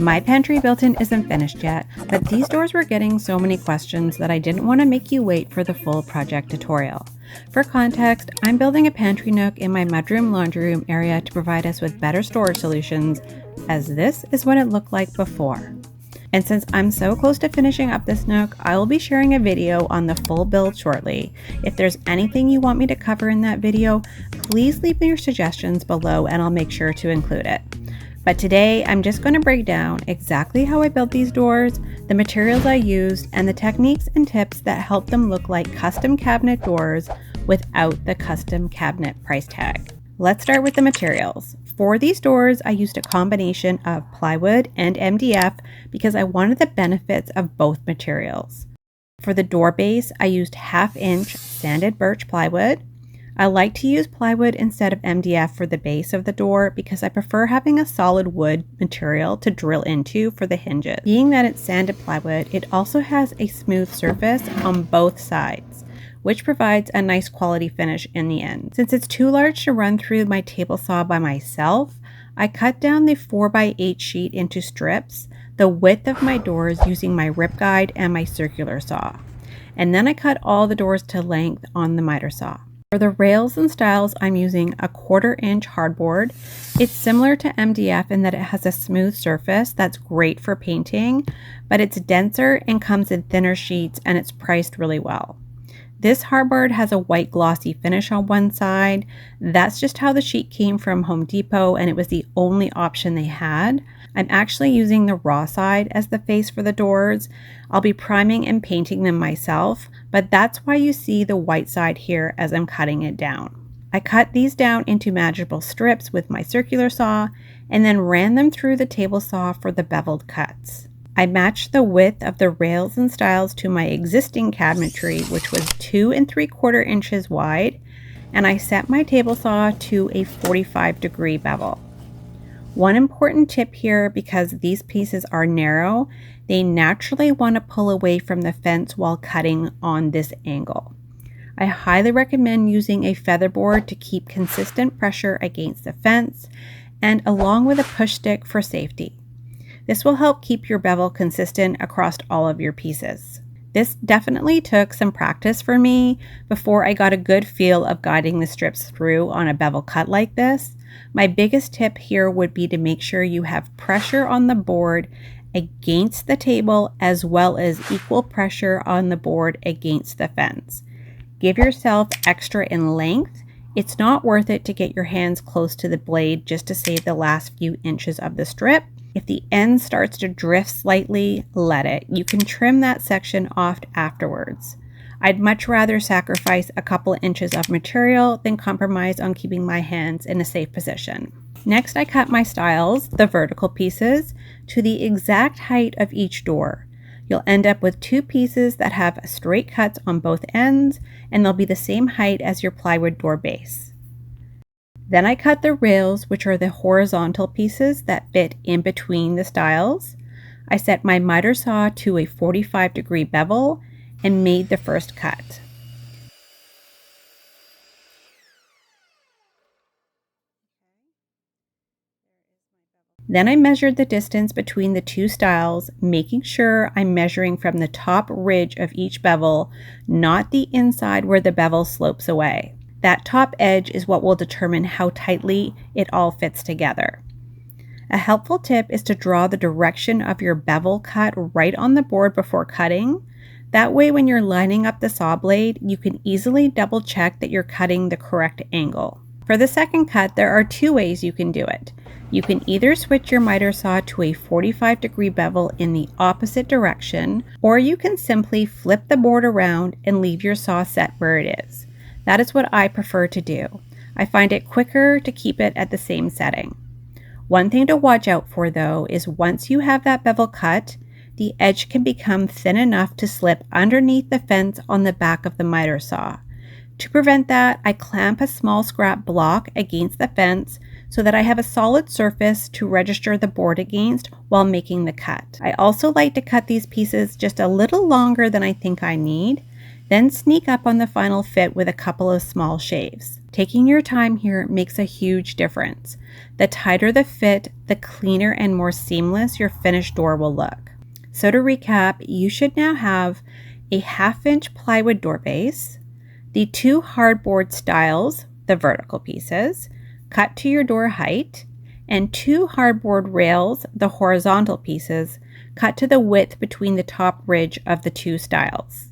My pantry built-in isn't finished yet, but these doors were getting so many questions that I didn't want to make you wait for the full project tutorial. For context, I'm building a pantry nook in my mudroom laundry room area to provide us with better storage solutions, as this is what it looked like before. And since I'm so close to finishing up this nook, I will be sharing a video on the full build shortly. If there's anything you want me to cover in that video, please leave me your suggestions below and I'll make sure to include it. But today, I'm just going to break down exactly how I built these doors, the materials I used, and the techniques and tips that help them look like custom cabinet doors without the custom cabinet price tag. Let's start with the materials. For these doors, I used a combination of plywood and MDF because I wanted the benefits of both materials. For the door base, I used 1/2 inch sanded birch plywood. I like to use plywood instead of MDF for the base of the door because I prefer having a solid wood material to drill into for the hinges. Being that it's sanded plywood, it also has a smooth surface on both sides, which provides a nice quality finish in the end. Since it's too large to run through my table saw by myself, I cut down the 4x8 sheet into strips, the width of my doors using my rip guide and my circular saw. And then I cut all the doors to length on the miter saw. For the rails and stiles, I'm using a 1/4 inch hardboard. It's similar to MDF in that it has a smooth surface that's great for painting, but it's denser and comes in thinner sheets and it's priced really well. This hardboard has a white glossy finish on one side. That's just how the sheet came from Home Depot and it was the only option they had. I'm actually using the raw side as the face for the doors. I'll be priming and painting them myself, but that's why you see the white side here as I'm cutting it down. I cut these down into manageable strips with my circular saw and then ran them through the table saw for the beveled cuts. I matched the width of the rails and stiles to my existing cabinetry, which was 2 3/4 inches wide, and I set my table saw to a 45-degree bevel. One important tip here, because these pieces are narrow, they naturally want to pull away from the fence while cutting on this angle. I highly recommend using a featherboard to keep consistent pressure against the fence and along with a push stick for safety. This will help keep your bevel consistent across all of your pieces. This definitely took some practice for me before I got a good feel of guiding the strips through on a bevel cut like this. My biggest tip here would be to make sure you have pressure on the board against the table as well as equal pressure on the board against the fence. Give yourself extra in length. It's not worth it to get your hands close to the blade just to save the last few inches of the strip. If the end starts to drift slightly, let it. You can trim that section off afterwards. I'd much rather sacrifice a couple inches of material than compromise on keeping my hands in a safe position. Next, I cut my stiles, the vertical pieces, to the exact height of each door. You'll end up with 2 pieces that have straight cuts on both ends, and they'll be the same height as your plywood door base. Then I cut the rails, which are the horizontal pieces that fit in between the stiles. I set my miter saw to a 45-degree bevel and made the first cut. Then I measured the distance between the 2 stiles, making sure I'm measuring from the top ridge of each bevel, not the inside where the bevel slopes away. That top edge is what will determine how tightly it all fits together. A helpful tip is to draw the direction of your bevel cut right on the board before cutting. That way, when you're lining up the saw blade, you can easily double check that you're cutting the correct angle. For the second cut, there are 2 ways you can do it. You can either switch your miter saw to a 45-degree bevel in the opposite direction, or you can simply flip the board around and leave your saw set where it is. That is what I prefer to do. I find it quicker to keep it at the same setting. One thing to watch out for though is once you have that bevel cut, the edge can become thin enough to slip underneath the fence on the back of the miter saw. To prevent that, I clamp a small scrap block against the fence so that I have a solid surface to register the board against while making the cut. I also like to cut these pieces just a little longer than I think I need. Then sneak up on the final fit with a couple of small shaves. Taking your time here makes a huge difference. The tighter the fit, the cleaner and more seamless your finished door will look. So to recap, you should now have a 1/2 inch plywood door base, the 2 hardboard stiles, the vertical pieces, cut to your door height, and 2 hardboard rails, the horizontal pieces, cut to the width between the top ridge of the 2 stiles.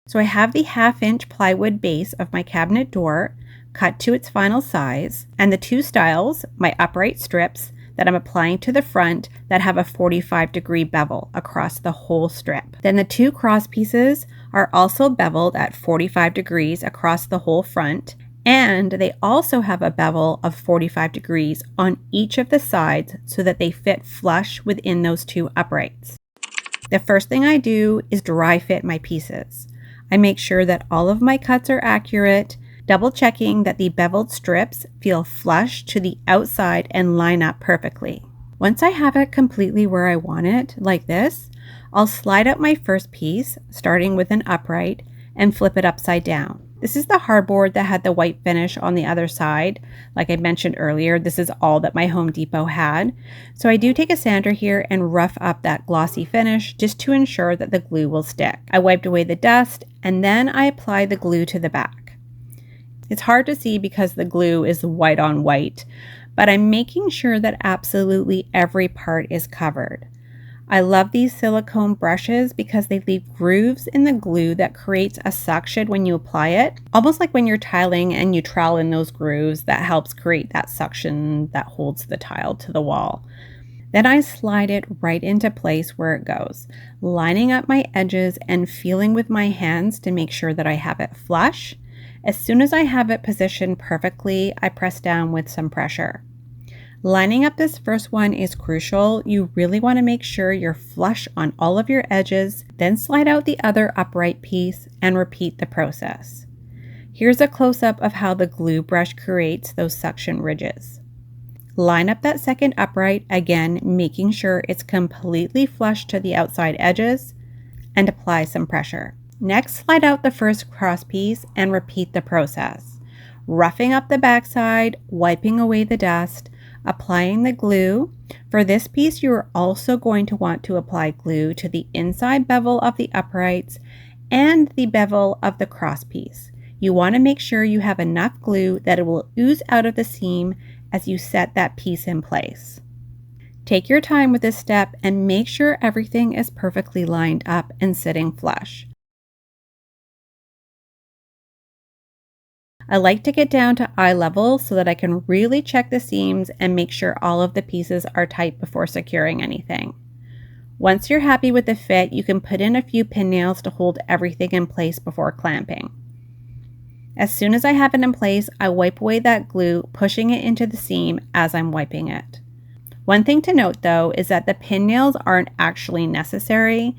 So I have the 1/2 inch plywood base of my cabinet door cut to its final size, and the 2 stiles, my upright strips, that I'm applying to the front that have a 45-degree bevel across the whole strip. Then the 2 cross pieces are also beveled at 45 degrees across the whole front, and they also have a bevel of 45 degrees on each of the sides so that they fit flush within those 2 uprights. The first thing I do is dry fit my pieces. I make sure that all of my cuts are accurate, double checking that the beveled strips feel flush to the outside and line up perfectly. Once I have it completely where I want it, like this, I'll slide out my first piece, starting with an upright, and flip it upside down. This is the hardboard that had the white finish on the other side. Like I mentioned earlier, this is all that my Home Depot had. So I do take a sander here and rough up that glossy finish just to ensure that the glue will stick. I wiped away the dust and then I apply the glue to the back. It's hard to see because the glue is white on white, but I'm making sure that absolutely every part is covered. I love these silicone brushes because they leave grooves in the glue that creates a suction when you apply it, almost like when you're tiling and you trowel in those grooves. That helps create that suction that holds the tile to the wall. Then I slide it right into place where it goes, lining up my edges and feeling with my hands to make sure that I have it flush. As soon as I have it positioned perfectly, I press down with some pressure. Lining up this first one is crucial. You really want to make sure you're flush on all of your edges, then slide out the other upright piece and repeat the process. Here's a close-up of how the glue brush creates those suction ridges. Line up that second upright, again making sure it's completely flush to the outside edges, and apply some pressure. Next, slide out the first cross piece and repeat the process. Roughing up the backside, wiping away the dust, applying the glue. For this piece, you are also going to want to apply glue to the inside bevel of the uprights and the bevel of the cross piece. You want to make sure you have enough glue that it will ooze out of the seam as you set that piece in place. Take your time with this step and make sure everything is perfectly lined up and sitting flush. I like to get down to eye level so that I can really check the seams and make sure all of the pieces are tight before securing anything. Once you're happy with the fit, you can put in a few pin nails to hold everything in place before clamping. As soon as I have it in place, I wipe away that glue, pushing it into the seam as I'm wiping it. One thing to note though is that the pin nails aren't actually necessary.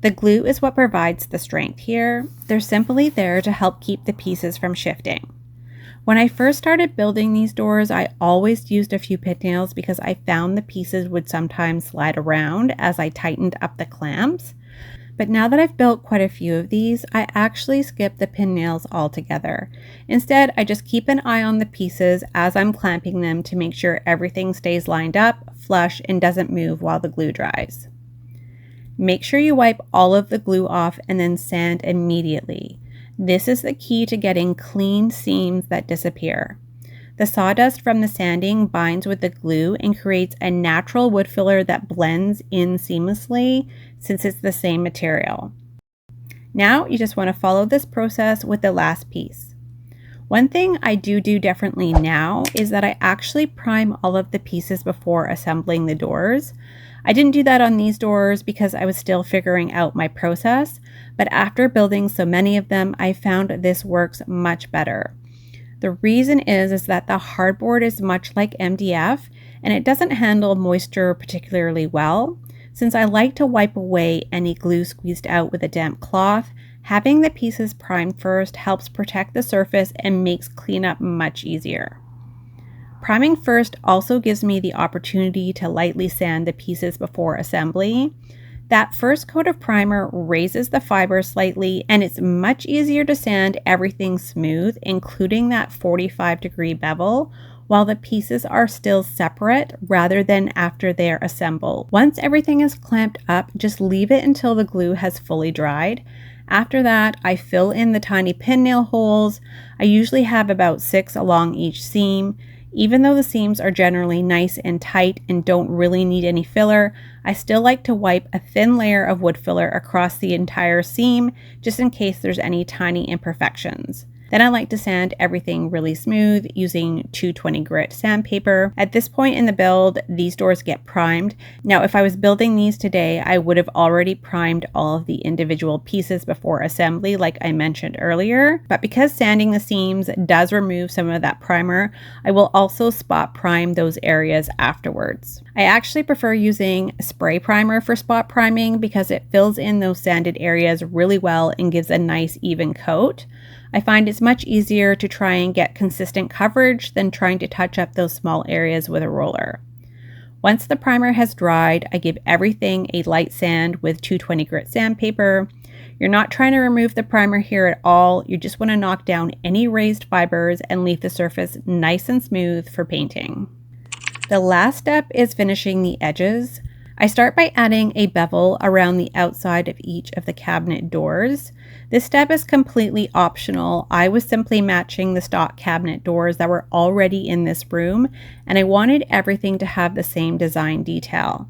The glue is what provides the strength here. They're simply there to help keep the pieces from shifting. When I first started building these doors, I always used a few pin nails because I found the pieces would sometimes slide around as I tightened up the clamps. But now that I've built quite a few of these, I actually skip the pin nails altogether. Instead, I just keep an eye on the pieces as I'm clamping them to make sure everything stays lined up, flush, and doesn't move while the glue dries. Make sure you wipe all of the glue off and then sand immediately. This is the key to getting clean seams that disappear. The sawdust from the sanding binds with the glue and creates a natural wood filler that blends in seamlessly since it's the same material. Now you just want to follow this process with the last piece. One thing I do differently now is that I actually prime all of the pieces before assembling the doors. I didn't do that on these doors because I was still figuring out my process, but after building so many of them, I found this works much better. The reason is that the hardboard is much like MDF and it doesn't handle moisture particularly well. Since I like to wipe away any glue squeezed out with a damp cloth, having the pieces primed first helps protect the surface and makes cleanup much easier. Priming first also gives me the opportunity to lightly sand the pieces before assembly. That first coat of primer raises the fiber slightly, and it's much easier to sand everything smooth, including that 45-degree bevel, while the pieces are still separate rather than after they are assembled. Once everything is clamped up, just leave it until the glue has fully dried. After that, I fill in the tiny pin nail holes. I usually have about 6 along each seam. Even though the seams are generally nice and tight and don't really need any filler, I still like to wipe a thin layer of wood filler across the entire seam just in case there's any tiny imperfections. Then I like to sand everything really smooth using 220 grit sandpaper. At this point in the build, these doors get primed. Now, if I was building these today, I would have already primed all of the individual pieces before assembly, like I mentioned earlier. But because sanding the seams does remove some of that primer, I will also spot prime those areas afterwards. I actually prefer using spray primer for spot priming because it fills in those sanded areas really well and gives a nice even coat. I find it's much easier to try and get consistent coverage than trying to touch up those small areas with a roller. Once the primer has dried, I give everything a light sand with 220 grit sandpaper. You're not trying to remove the primer here at all. You just want to knock down any raised fibers and leave the surface nice and smooth for painting. The last step is finishing the edges. I start by adding a bevel around the outside of each of the cabinet doors. This step is completely optional. I was simply matching the stock cabinet doors that were already in this room, and I wanted everything to have the same design detail.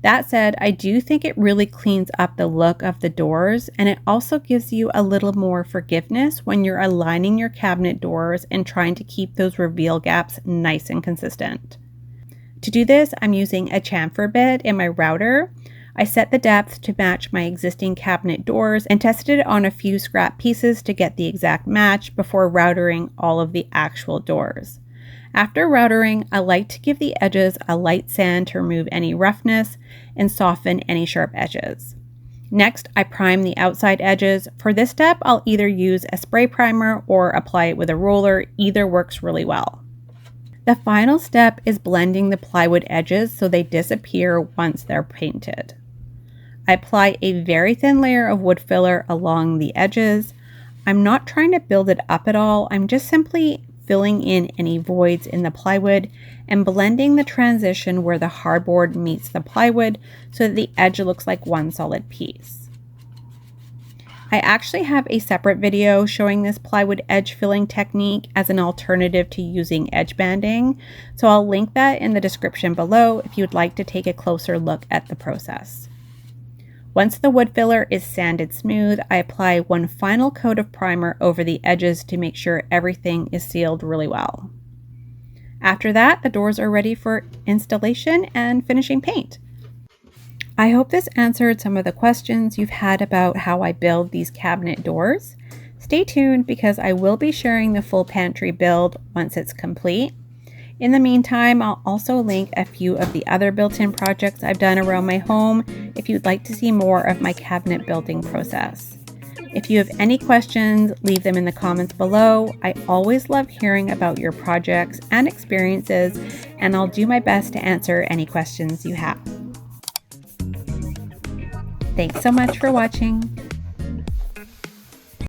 That said, I do think it really cleans up the look of the doors, and it also gives you a little more forgiveness when you're aligning your cabinet doors and trying to keep those reveal gaps nice and consistent. To do this, I'm using a chamfer bit in my router. I set the depth to match my existing cabinet doors and tested it on a few scrap pieces to get the exact match before routering all of the actual doors. After routering, I like to give the edges a light sand to remove any roughness and soften any sharp edges. Next, I prime the outside edges. For this step, I'll either use a spray primer or apply it with a roller. Either works really well. The final step is blending the plywood edges so they disappear once they're painted. I apply a very thin layer of wood filler along the edges. I'm not trying to build it up at all. I'm just simply filling in any voids in the plywood and blending the transition where the hardboard meets the plywood so that the edge looks like one solid piece. I actually have a separate video showing this plywood edge filling technique as an alternative to using edge banding, so I'll link that in the description below if you'd like to take a closer look at the process. Once the wood filler is sanded smooth, I apply one final coat of primer over the edges to make sure everything is sealed really well. After that, the doors are ready for installation and finishing paint. I hope this answered some of the questions you've had about how I build these cabinet doors. Stay tuned because I will be sharing the full pantry build once it's complete. In the meantime, I'll also link a few of the other built-in projects I've done around my home if you'd like to see more of my cabinet building process. If you have any questions, leave them in the comments below. I always love hearing about your projects and experiences, and I'll do my best to answer any questions you have. Thanks so much for watching.